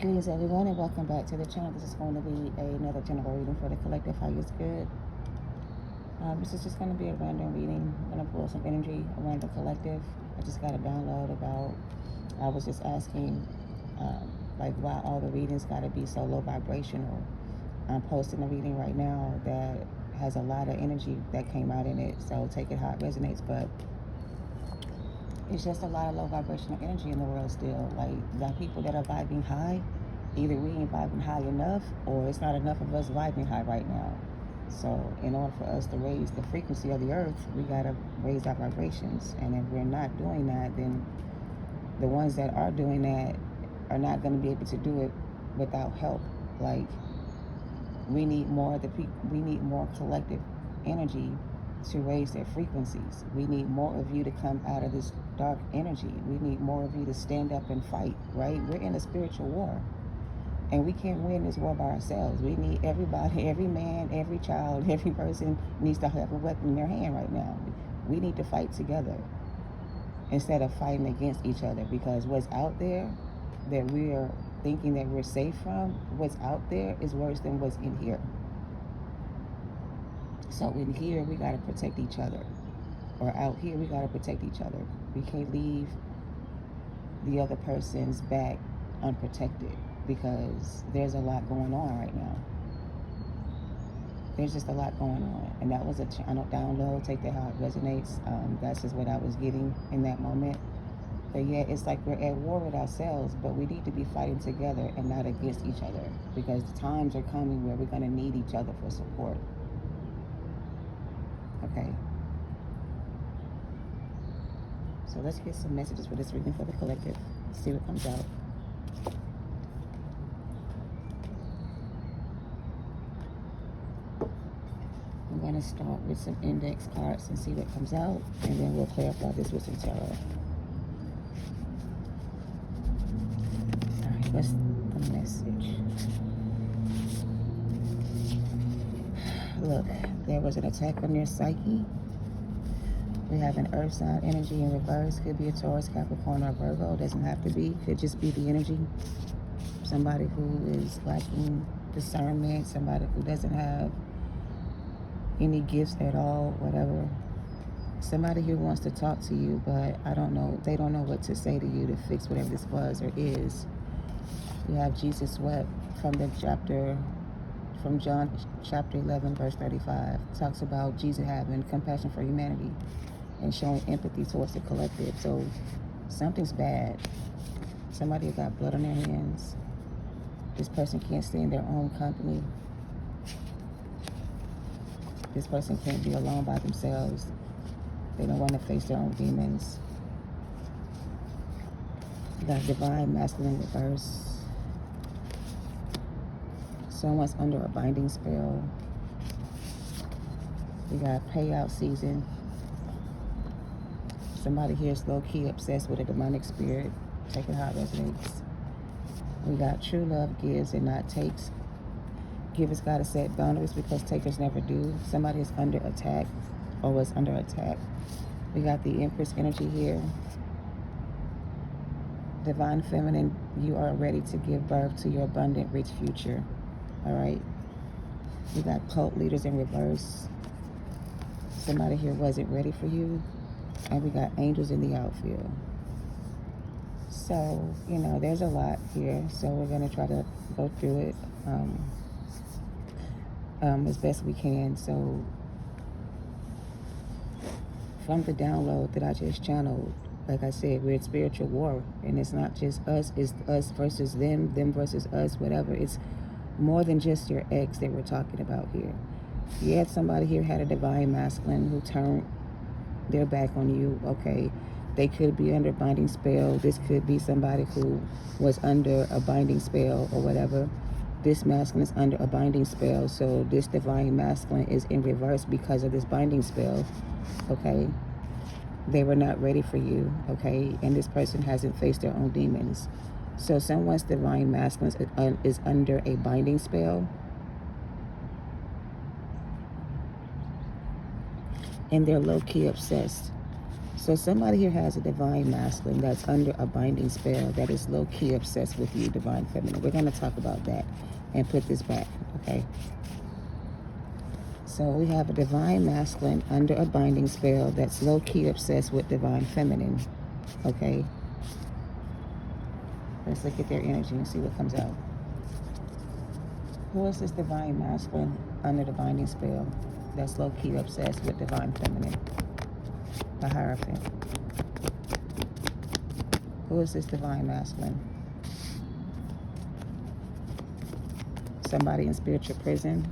Greetings everyone and welcome back to the channel. This is going to be another general reading for the collective highest good. This is just going to be a random reading. I'm going to pull some energy around the collective. I just got a download about, I was just asking like why all the readings got to be so low vibrational. I'm posting a reading right now that has a lot of energy that came out in it, so take it how it resonates, but it's just a lot of low vibrational energy in the world still. Like, the people that are vibing high, either we ain't vibing high enough or it's not enough of us vibing high right now. So in order for us to raise the frequency of the earth, we gotta raise our vibrations. And if we're not doing that, then the ones that are doing that are not gonna be able to do it without help. Like, we need more of the people, we need more collective energy to raise their frequencies. We need more of you to come out of this dark energy. We need more of you to stand up and fight, right? We're in a spiritual war, and we can't win this war by ourselves. We need everybody, every man, every child, every person needs to have a weapon in their hand right now. We need to fight together instead of fighting against each other, because what's out there that we are thinking that we're safe from, what's out there is worse than what's in here. So in here, we got to protect each other. Or out here, we got to protect each other. We can't leave the other person's back unprotected, because there's a lot going on right now. There's just a lot going on. And that was a channel download. Take that how it resonates. That's just what I was getting in that moment. But yeah, it's like we're at war with ourselves, but we need to be fighting together and not against each other, because the times are coming where we're going to need each other for support. Okay. So let's get some messages for this reading for the collective. See what comes out. I'm going to start with some index cards and see what comes out, and then we'll clarify this with some tarot. Alright, what's the message? Look, there was an attack on your psyche. We have an earth sign energy in reverse. Could be a Taurus, Capricorn, or Virgo. Doesn't have to be. Could just be the energy. Somebody who is lacking discernment. Somebody who doesn't have any gifts at all, whatever. Somebody who wants to talk to you, but I don't know. They don't know what to say to you to fix whatever this was or is. We have Jesus wept from the chapter, from John chapter 11, verse 35. It talks about Jesus having compassion for humanity and showing empathy towards the collective. So something's bad. Somebody got blood on their hands. This person can't stay in their own company. This person can't be alone by themselves. They don't want to face their own demons. You got divine masculine reverse. Someone's under a binding spell. We got payout season. Somebody here is low-key obsessed with a demonic spirit. Take it how it resonates. We got true love gives and not takes. Givers got to set boundaries because takers never do. Somebody is under attack or was under attack. We got the Empress energy here. Divine feminine, you are ready to give birth to your abundant, rich future. All right. We got cult leaders in reverse. Somebody here wasn't ready for you. And we got angels in the outfield. So, you know, there's a lot here. So we're going to try to go through it as best we can. So from the download that I just channeled, like I said, we're in spiritual war. And it's not just us. It's us versus them, them versus us, whatever. It's more than just your ex that we're talking about here. You had somebody here had a divine masculine who turned their back on you. Okay, they could be under a binding spell. This could be somebody who was under a binding spell or whatever. This masculine is under a binding spell, so this divine masculine is in reverse because of this binding spell. Okay, they were not ready for you. Okay, and this person hasn't faced their own demons. So someone's divine masculine is under a binding spell, and they're low-key obsessed. So somebody here has a divine masculine that's under a binding spell that is low-key obsessed with you, divine feminine. We're going to talk about that and put this back, okay? So we have a divine masculine under a binding spell that's low-key obsessed with divine feminine, okay? Let's look at their energy and see what comes out. Who is this divine masculine under the binding spell that's low-key obsessed with divine feminine? The Hierophant. Who is this divine masculine? Somebody in spiritual prison.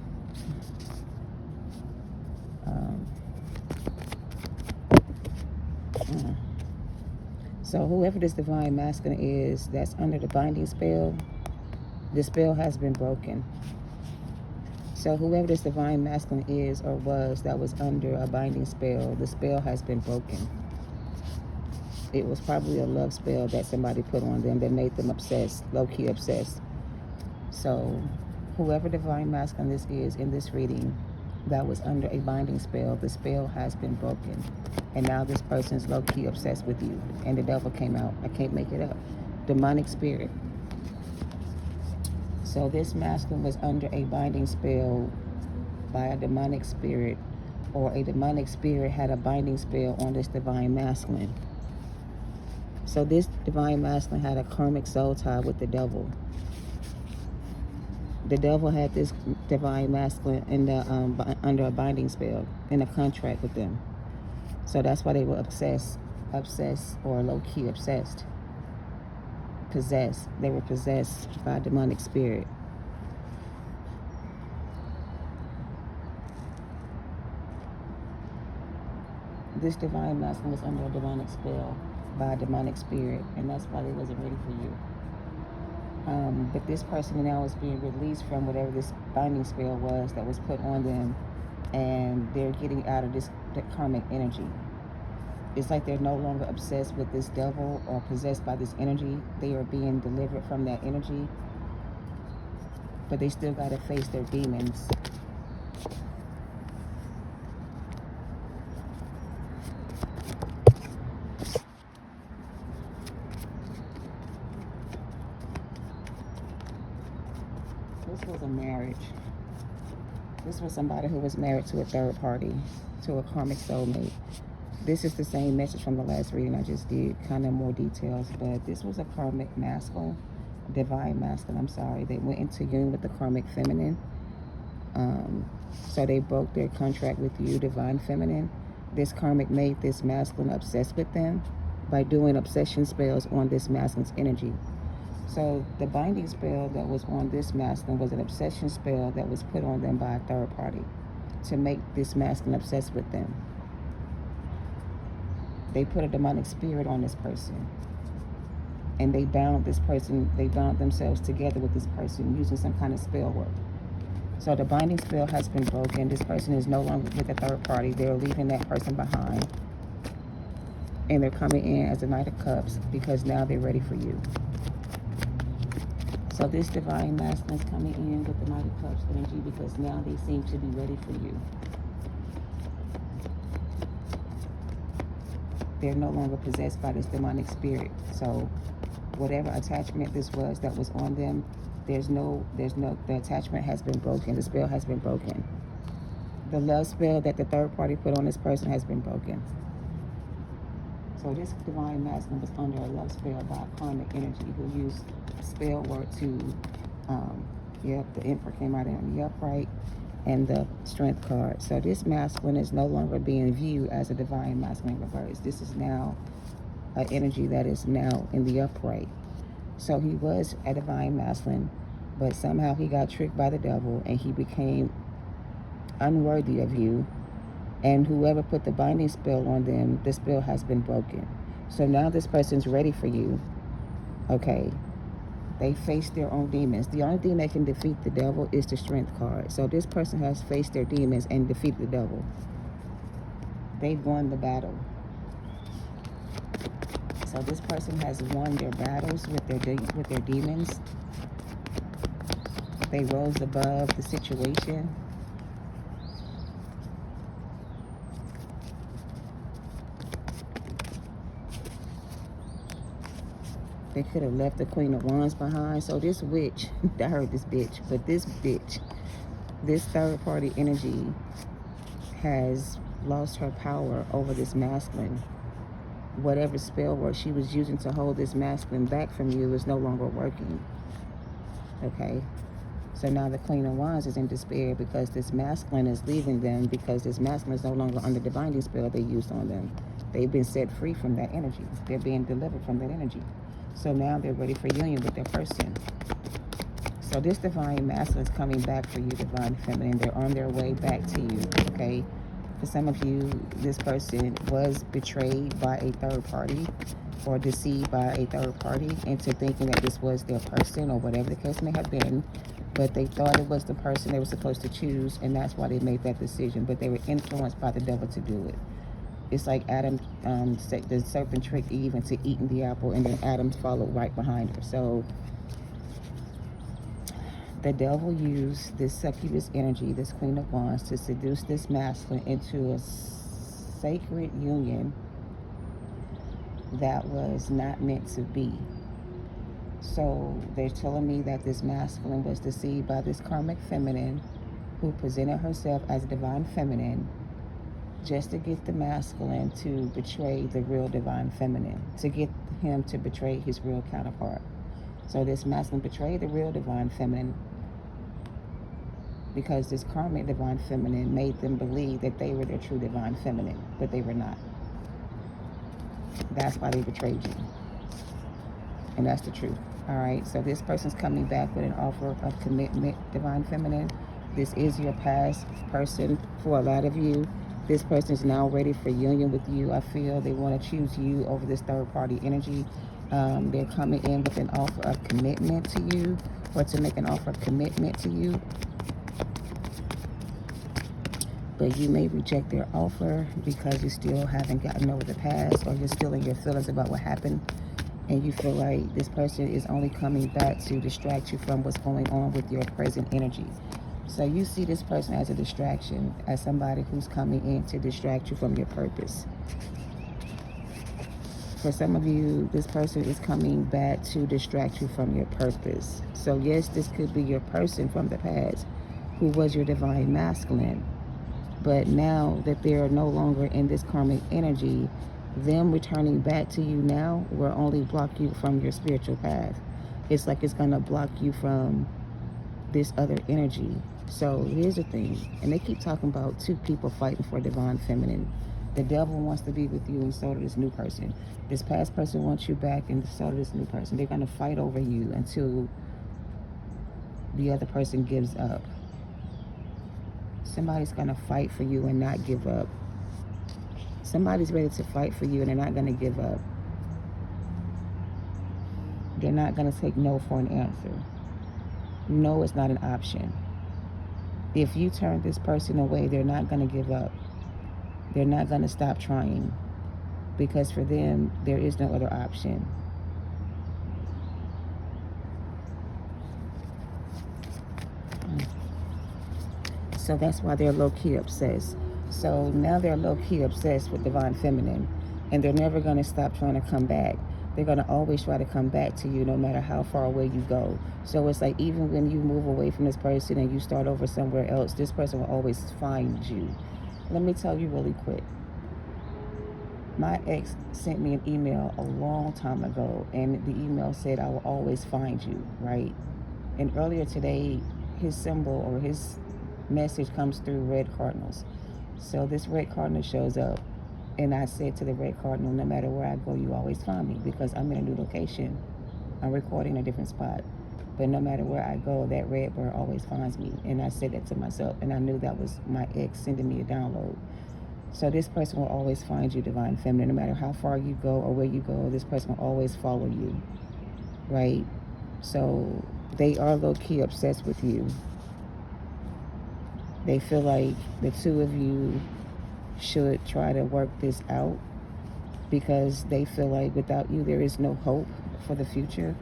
So whoever this divine masculine is that's under the binding spell, the spell has been broken. So whoever this divine masculine is or was that was under a binding spell, the spell has been broken. It was probably a love spell that somebody put on them that made them obsessed, low-key obsessed. So whoever divine masculine this is in this reading that was under a binding spell, the spell has been broken. And now this person's low-key obsessed with you. And the devil came out. I can't make it up. Demonic spirit. So this masculine was under a binding spell by a demonic spirit, or a demonic spirit had a binding spell on this divine masculine. So this divine masculine had a karmic soul tie with the devil. The devil had this divine masculine in the under a binding spell, in a contract with them. So that's why they were obsessed or low-key obsessed. Possessed. They were possessed by a demonic spirit. This divine masculine was under a demonic spell by a demonic spirit, and that's why they wasn't ready for you. But this person now is being released from whatever this binding spell was that was put on them, and they're getting out of this karmic energy. It's like they're no longer obsessed with this devil or possessed by this energy. They are being delivered from that energy, but they still got to face their demons. This was a marriage. This was somebody who was married to a third party, to a karmic soulmate. This is the same message from the last reading I just did, kind of more details, but this was a karmic masculine, divine masculine, I'm sorry. They went into union with the karmic feminine. So they broke their contract with you, divine feminine. This karmic made this masculine obsessed with them by doing obsession spells on this masculine's energy. So the binding spell that was on this masculine was an obsession spell that was put on them by a third party to make this masculine obsessed with them. They put a demonic spirit on this person, and they bound this person, they bound themselves together with this person using some kind of spell work. So the binding spell has been broken. This person is no longer with a third party. They're leaving that person behind, and they're coming in as a Knight of Cups because now they're ready for you. So this divine masculine is coming in with the Knight of Cups energy because now they seem to be ready for you. They're no longer possessed by this demonic spirit. So whatever attachment this was that was on them, the attachment has been broken. The spell has been broken. The love spell that the third party put on this person has been broken. So this divine masculine was under a love spell by a karmic energy who used spell work to, the Emperor came out in the upright and the Strength card. So this masculine is no longer being viewed as a divine masculine reverse. This is now an energy that is now in the upright. So he was a divine masculine, but somehow he got tricked by the devil and he became unworthy of you. And whoever put the binding spell on them, the spell has been broken. So now this person's ready for you. Okay. They face their own demons. The only thing that can defeat the devil is the Strength card. So this person has faced their demons and defeated the devil. They've won the battle. So this person has won their battles with their demons. They rose above the situation. They could have left the Queen of Wands behind. So this witch, I heard this bitch, but this bitch, this third party energy has lost her power over this masculine. Whatever spell work she was using to hold this masculine back from you is no longer working. Okay? So now the Queen of Wands is in despair because this masculine is leaving them, because this masculine is no longer under the binding spell they used on them. They've been set free from that energy. They're being delivered from that energy. So now they're ready for union with their person. So this divine masculine is coming back for you, divine feminine. They're on their way back to you, okay? For some of you, this person was betrayed by a third party or deceived by a third party into thinking that this was their person or whatever the case may have been. But they thought it was the person they were supposed to choose, and that's why they made that decision. But they were influenced by the devil to do it. It's like Adam, the serpent tricked Eve into eating the apple, and then Adam followed right behind her. So the devil used this succubus energy, this Queen of Wands, to seduce this masculine into a sacred union that was not meant to be. So they're telling me that this masculine was deceived by this karmic feminine who presented herself as a divine feminine just to get the masculine to betray the real divine feminine, to get him to betray his real counterpart. So this masculine betrayed the real divine feminine because this karmic divine feminine made them believe that they were their true divine feminine, but they were not. That's why they betrayed you. And that's the truth. All right, so this person's coming back with an offer of commitment, divine feminine. This is your past person for a lot of you. This person is now ready for union with you. I feel they want to choose you over this third party energy. They're coming in with an offer of commitment to you, or to make an offer of commitment to you. But you may reject their offer because you still haven't gotten over the past, or you're still in your feelings about what happened. And you feel like this person is only coming back to distract you from what's going on with your present energy. So you see this person as a distraction, as somebody who's coming in to distract you from your purpose. For some of you, this person is coming back to distract you from your purpose. So yes, this could be your person from the past who was your divine masculine. But now that they're no longer in this karmic energy, them returning back to you now will only block you from your spiritual path. It's like it's going to block you from this other energy. So here's the thing, and they keep talking about two people fighting for divine feminine. The devil wants to be with you, and so does this new person. This past person wants you back, and so does this new person. They're going to fight over you until the other person gives up. Somebody's going to fight for you and not give up. Somebody's ready to fight for you and they're not going to give up. They're not going to take no for an answer. No is not an option. If you turn this person away, they're not going to give up. They're not going to stop trying, because for them, there is no other option. So that's why they're low-key obsessed. So now they're low-key obsessed with divine feminine, and they're never going to stop trying to come back. They're going to always try to come back to you no matter how far away you go. So it's like even when you move away from this person and you start over somewhere else, this person will always find you. Let me tell you really quick. My ex sent me an email a long time ago, and the email said, "I will always find you," right? And earlier today, his symbol or his message comes through red cardinals. So this red cardinal shows up, and I said to the red cardinal, no matter where I go, you always find me, because I'm in a new location. I'm recording a different spot. But no matter where I go, that red bird always finds me. And I said that to myself, and I knew that was my ex sending me a download. So this person will always find you, divine feminine. No matter how far you go or where you go, this person will always follow you, right? So they are low-key obsessed with you. They feel like the two of you should try to work this out, because they feel like without you, there is no hope for the future.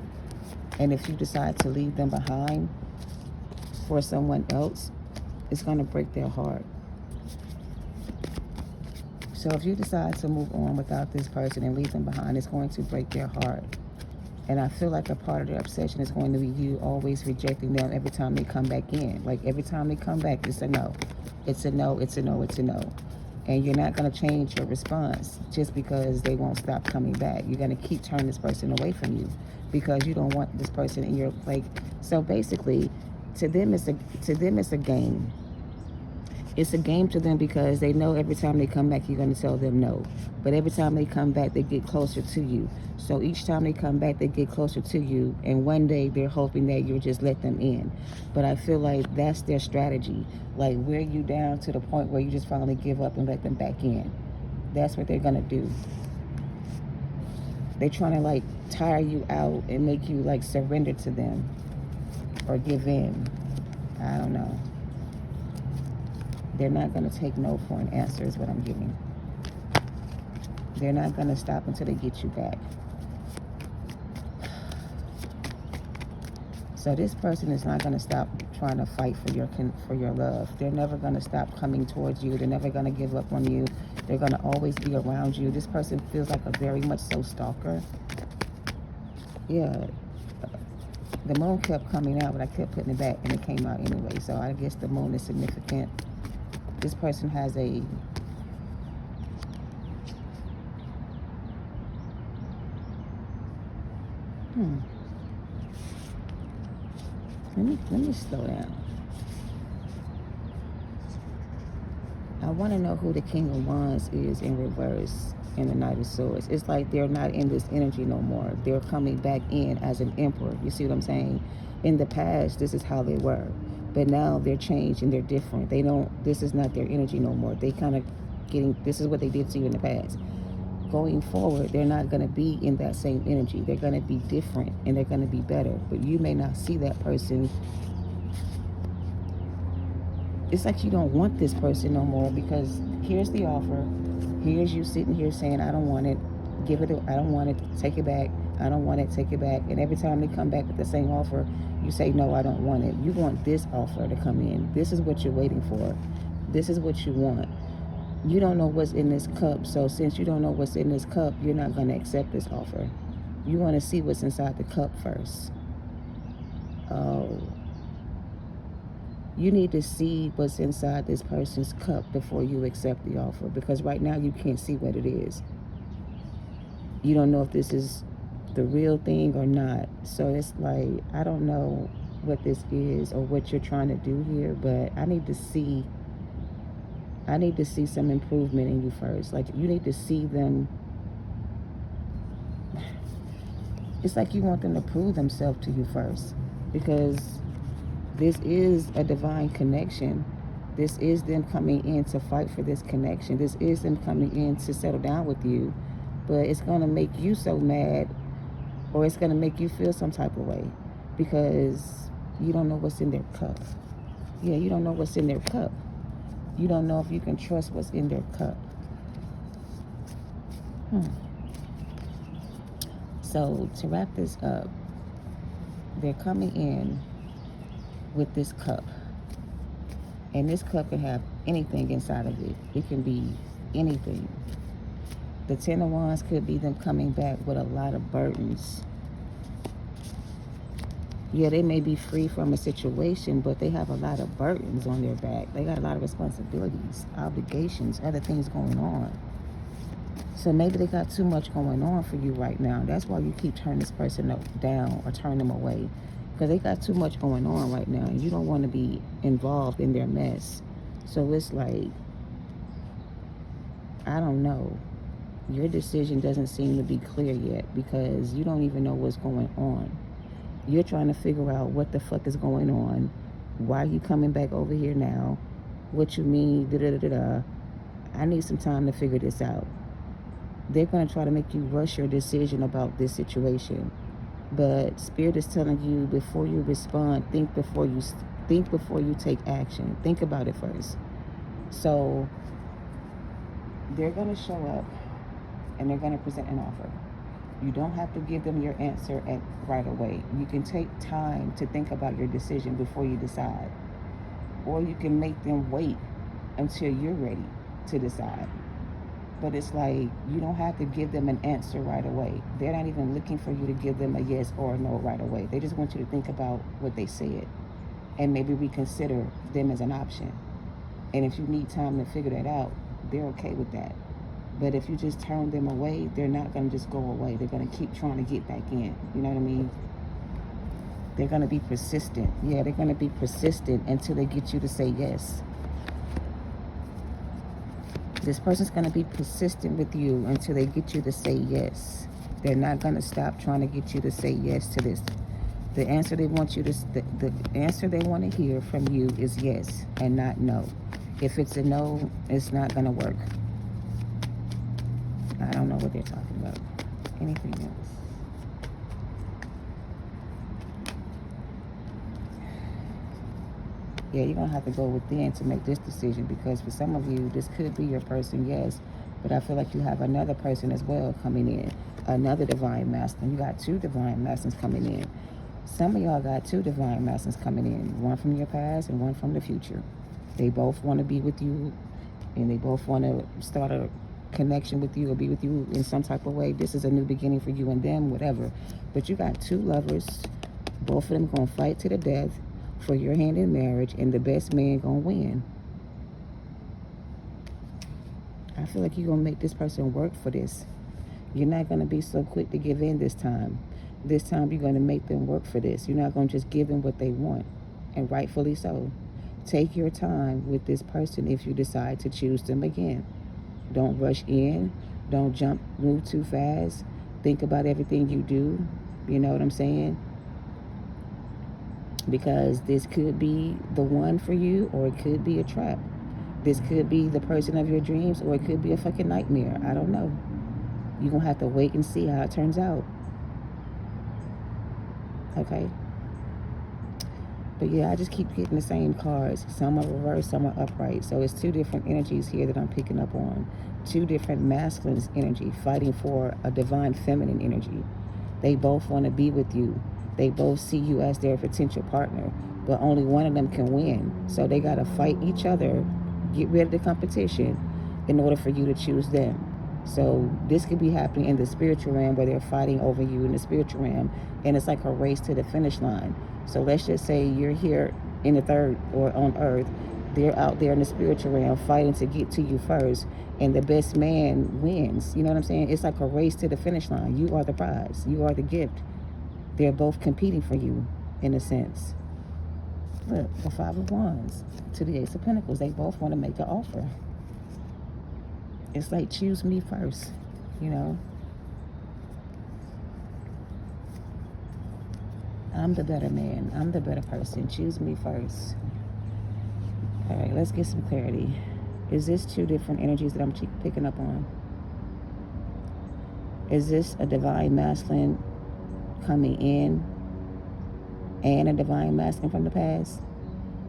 And if you decide to leave them behind for someone else, it's going to break their heart. So if you decide to move on without this person and leave them behind, it's going to break their heart. And I feel like a part of their obsession is going to be you always rejecting them every time they come back in. Like every time they come back, it's a no. It's a no, it's a no, it's a no. And you're not going to change your response just because they won't stop coming back. You're going to keep turning this person away from you because you don't want this person in your, like, so basically to them it's a game. It's a game to them because they know every time they come back, you're going to tell them no. But every time they come back, they get closer to you. So each time they come back, they get closer to you. And one day they're hoping that you'll just let them in. But I feel like that's their strategy. Like wear you down to the point where you just finally give up and let them back in. That's what they're going to do. They're trying to like tire you out and make you like surrender to them or give in. I don't know. They're not going to take no for an answer is what I'm getting. They're not going to stop until they get you back. So this person is not going to stop trying to fight for your love. They're never going to stop coming towards you. They're never going to give up on you. They're going to always be around you. This person feels like a very much so stalker. Yeah. The moon kept coming out, but I kept putting it back, and it came out anyway. So I guess the moon is significant. This person has a let me slow down. I want to know who the King of Wands is in reverse in the Knight of Swords. It's like they're not in this energy no more. They're coming back in as an emperor. You see what I'm saying? In the past, this is how they were. But now they're changed and they're different. This is not their energy no more. They kind of this is what they did to you in the past. Going forward, they're not going to be in that same energy. They're going to be different and they're going to be better. But you may not see that person. It's like you don't want this person no more because here's the offer. Here's you sitting here saying, I don't want it. I don't want it. Take it back. I don't want it. Take it back. And every time they come back with the same offer, you say, no, I don't want it. You want this offer to come in. This is what you're waiting for. This is what you want. You don't know what's in this cup. So since you don't know what's in this cup, you're not going to accept this offer. You want to see what's inside the cup first. Oh. You need to see what's inside this person's cup before you accept the offer. Because right now you can't see what it is. You don't know if this is the real thing or not. So it's like, I don't know what this is or what you're trying to do here, but I need to see some improvement in you first. Like you need to see them. It's like you want them to prove themselves to you first, because this is a divine connection. This is them coming in to fight for this connection. This is them coming in to settle down with you. But it's going to make you so mad, or it's going to make you feel some type of way because you don't know what's in their cup. Yeah, you don't know what's in their cup. You don't know if you can trust what's in their cup. So to wrap this up, they're coming in with this cup. And this cup can have anything inside of it. It can be anything. The Ten of Wands could be them coming back with a lot of burdens. Yeah, they may be free from a situation, but they have a lot of burdens on their back. They got a lot of responsibilities, obligations, other things going on. So maybe they got too much going on for you right now. That's why you keep turning this person down or turn them away. Because they got too much going on right now, and you don't want to be involved in their mess. So it's like, I don't know. Your decision doesn't seem to be clear yet because you don't even know what's going on. You're trying to figure out what the fuck is going on. Why are you coming back over here now? What you mean, da-da-da-da-da. I need some time to figure this out. They're going to try to make you rush your decision about this situation. But Spirit is telling you, before you respond, think before you take action. Think about it first. So they're going to show up and they're going to present an offer. You don't have to give them your answer right away. You can take time to think about your decision before you decide. Or you can make them wait until you're ready to decide. But it's like, you don't have to give them an answer right away. They're not even looking for you to give them a yes or a no right away. They just want you to think about what they said and maybe reconsider them as an option. And if you need time to figure that out, they're okay with that. But if you just turn them away, they're not going to just go away. They're going to keep trying to get back in. You know what I mean? They're going to be persistent. Yeah, they're going to be persistent until they get you to say yes. This person's going to be persistent with you until they get you to say yes. They're not going to stop trying to get you to say yes to this. The answer they want you to, the answer they want to hear from you is yes and not no. If it's a no, it's not going to work. I don't know what they're talking about. Anything else? Yeah, you're going to have to go within to make this decision, because for some of you, this could be your person, yes. But I feel like you have another person as well coming in. Another divine masculine. You got two divine masculines coming in. Some of y'all got two divine masculines coming in. One from your past and one from the future. They both want to be with you, and they both want to start a connection with you or be with you in some type of way. This is a new beginning for you and them, whatever. But you got two lovers. Both of them going to fight to the death for your hand in marriage, and the best man going to win. I feel like you're going to make this person work for this. You're not going to be so quick to give in this time. This time you're going to make them work for this. You're not going to just give them what they want, and rightfully so. Take your time with this person if you decide to choose them again. Don't rush in. Don't move too fast. Think about everything you do. You know what I'm saying? Because this could be the one for you, or it could be a trap. This could be the person of your dreams, or it could be a fucking nightmare. I don't know. You're going to have to wait and see how it turns out. Okay? But yeah, I just keep getting the same cards. Some are reversed, some are upright. So it's two different energies here that I'm picking up on. Two different masculines energy fighting for a divine feminine energy. They both want to be with you. They both see you as their potential partner, but only one of them can win. So they got to fight each other, get rid of the competition in order for you to choose them. So this could be happening in the spiritual realm, where they're fighting over you in the spiritual realm, and it's like a race to the finish line. So let's just say you're here in the third or on earth. They're out there in the spiritual realm fighting to get to you first, and the best man wins. You know what I'm saying? It's like a race to the finish line. You are the prize. You are the gift. They're both competing for you, in a sense. Look, the Five of Wands to the Ace of Pentacles. They both want to make an offer. It's like, choose me first, you know. I'm the better man. I'm the better person. Choose me first. All right, let's get some clarity. Is this two different energies that I'm picking up on? Is this a divine masculine coming in and a divine masculine from the past?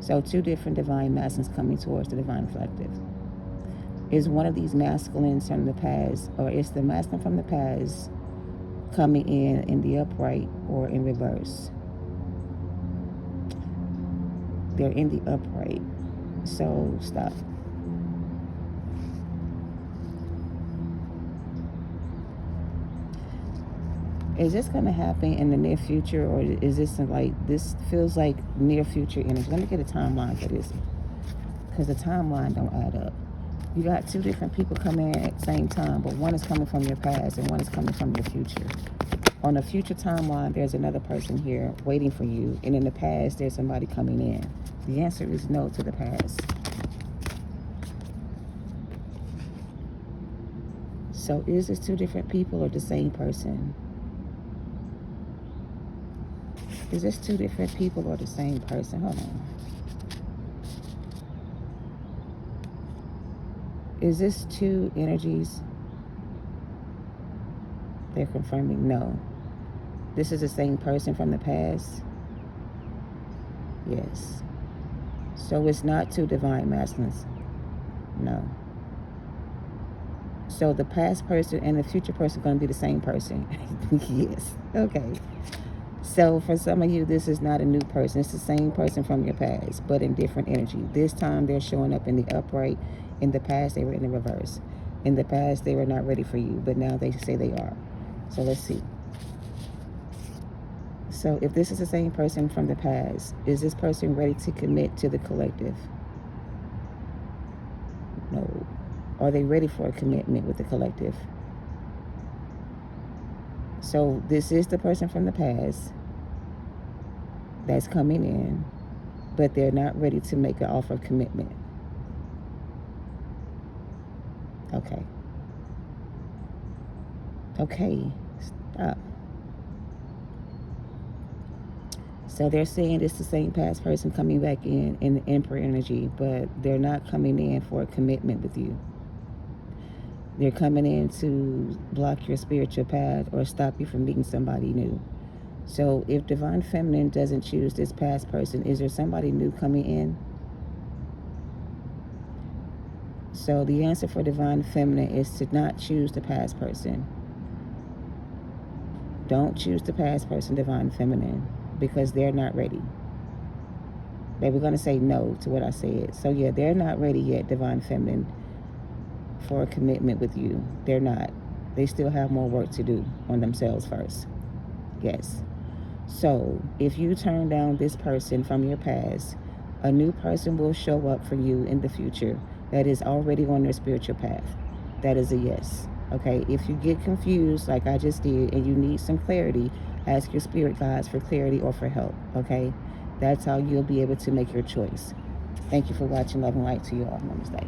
So two different divine masculines coming towards the divine collective. Is one of these masculines from the past, or is the masculine from the past coming in the upright or in reverse? They're in the upright. So stop. Is this going to happen in the near future, or is this like, this feels like near future energy? Let me get a timeline for this, because the timeline don't add up. You got two different people coming in at the same time, but one is coming from your past and one is coming from your future. On the future timeline, there's another person here waiting for you, and in the past, there's somebody coming in. The answer is no to the past. So is this two different people or the same person? Is this two different people or the same person? Hold on. Is this two energies? They're confirming no. This is the same person from the past? Yes. So it's not two divine masculines? No. So the past person and the future person are going to be the same person? Yes. Okay. So for some of you, this is not a new person. It's the same person from your past, but in different energy. This time they're showing up in the upright. In the past, they were in the reverse. In the past, they were not ready for you, but now they say they are. So let's see. So if this is the same person from the past, is this person ready to commit to the collective? No. Are they ready for a commitment with the collective? So this is the person from the past that's coming in, but they're not ready to make an offer of commitment. Okay. Okay, stop. So they're saying it's the same past person coming back in the Emperor energy, but they're not coming in for a commitment with you. They're coming in to block your spiritual path or stop you from meeting somebody new. So if Divine Feminine doesn't choose this past person, is there somebody new coming in? So the answer for Divine Feminine is to not choose the past person. Don't choose the past person, Divine Feminine, because they're not ready. They were going to say no to what I said. So yeah, they're not ready yet, Divine Feminine, for a commitment with you. They're not. They still have more work to do on themselves first. Yes. So if you turn down this person from your past, a new person will show up for you in the future that is already on their spiritual path. That is a yes. Okay, if you get confused like I just did and you need some clarity, ask your spirit guides for clarity or for help. Okay, that's how you'll be able to make your choice. Thank you for watching. Love and light to you all. Namaste.